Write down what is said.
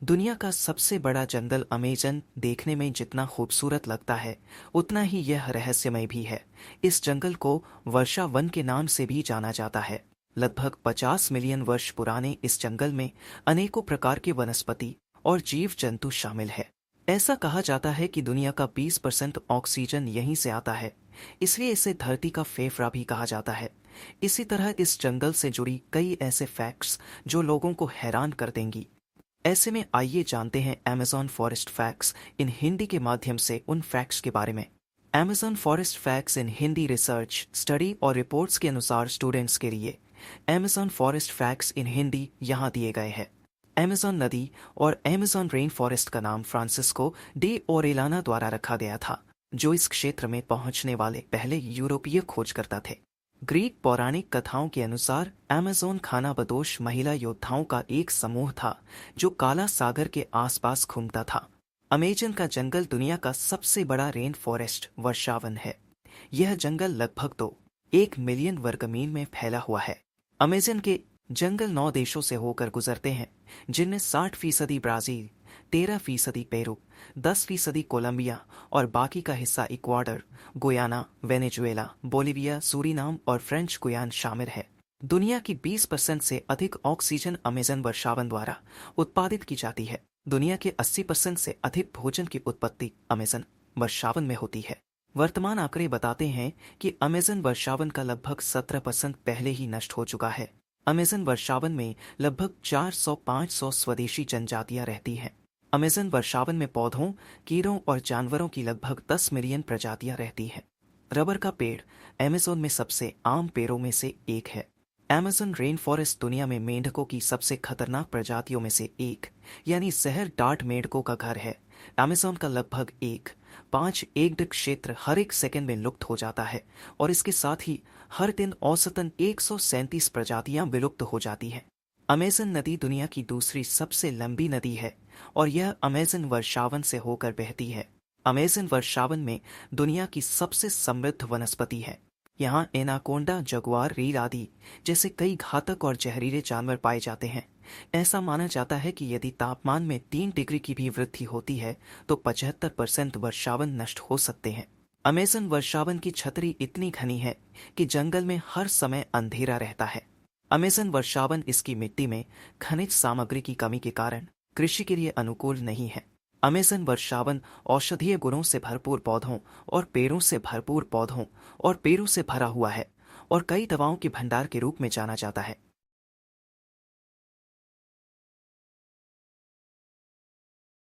दुनिया का सबसे बड़ा जंगल अमेज़न देखने में जितना खूबसूरत लगता है, उतना ही यह रहस्यमय भी है। इस जंगल को वर्षा वन के नाम से भी जाना जाता है। लगभग 50 मिलियन वर्ष पुराने इस जंगल में अनेकों प्रकार के वनस्पति और जीव जंतु शामिल है। ऐसा कहा जाता है कि दुनिया का 20% ऑक्सीजन यहीं से आता है, इसलिए इसे धरती का फेफड़ा भी कहा जाता है। इसी तरह इस जंगल से जुड़ी कई ऐसे फैक्ट्स जो लोगों को हैरान कर देंगी। ऐसे में आइए जानते हैं Amazon forest facts in Hindi के माध्यम से उन फैक्ट्स के बारे में। Amazon forest facts in Hindi research, study और रिपोर्ट्स के अनुसार स्टूडेंट्स के लिए Amazon forest facts in Hindi यहाँ दिए गए हैं। अमेज़न नदी और अमेज़न रेन फॉरेस्ट का नाम फ्रांसिस्को डी ओरेलाना द्वारा रखा गया था, जो इस क्षेत्र में पहुंचने वाले पहले यूरोपीय खोजकर्ता थे। ग्रीक पौराणिक कथाओं के अनुसार अमेज़न खानाबदोश महिला योद्धाओं का एक समूह था जो काला सागर के आसपास घूमता था। अमेज़न का जंगल दुनिया का सबसे बड़ा रेन फॉरेस्ट वर्षावन है। यह जंगल लगभग 1 मिलियन वर्ग मील में फैला हुआ है। अमेज़न के जंगल 9 देशों से होकर गुजरते हैं, जिनमें 60% ब्राज़ील, 13% पेरू, 10% कोलंबिया और बाकी का हिस्सा Ecuador, Guyana, Venezuela, Bolivia, Suriname और फ्रेंच गुयान शामिल है। दुनिया की 20% से अधिक ऑक्सीजन अमेज़न वर्षावन द्वारा उत्पादित की जाती है। दुनिया के 80% से अधिक भोजन की उत्पत्ति अमेज़न वर्षावन में होती है। वर्तमान आंकड़े बताते हैं कि अमेज़न वर्षावन का लगभग 17% पहले ही नष्ट हो चुका है। अमेज़न वर्षावन में लगभग 400-500 स्वदेशी जनजातियां रहती हैं। अमेज़न वर्षावन में पौधों, कीड़ों और जानवरों की लगभग 10 मिलियन प्रजातियां रहती हैं। रबर का पेड़ अमेज़न में सबसे आम पेड़ों में से एक है। अमेज़न रेन फॉरेस्ट दुनिया में मेंढकों की सबसे खतरनाक प्रजातियों में से एक, यानी शहर डार्ट मेंढकों का घर है। अमेज़न का लगभग 5 एकड़ क्षेत्र हर एक सेकंड में लुप्त हो जाता है और इसके साथ ही हर दिन औसतन 137 प्रजातियां विलुप्त हो जाती हैं। अमेज़न नदी दुनिया की दूसरी सबसे लंबी नदी है और यह अमेज़न वर्षावन से होकर बहती है। अमेज़न वर्षावन में दुनिया की सबसे समृद्ध वनस्पति है। यहाँ एनाकोंडा, जगुआर, रील आदि जैसे कई घातक और जहरीले जानवर पाए जाते हैं। ऐसा माना जाता है कि यदि तापमान में 3 डिग्री की भी वृद्धि होती है तो 75% वर्षावन नष्ट हो सकते हैं। अमेज़न वर्षावन की छतरी इतनी घनी है कि जंगल में हर समय अंधेरा रहता है। अमेज़न वर्षावन इसकी मिट्टी में खनिज सामग्री की कमी के कारण कृषि के लिए अनुकूल नहीं है। अमेज़न वर्षावन औषधीय गुणों से भरपूर पौधों और पेड़ों से भरा हुआ है और कई दवाओं के भंडार के रूप में जाना जाता है।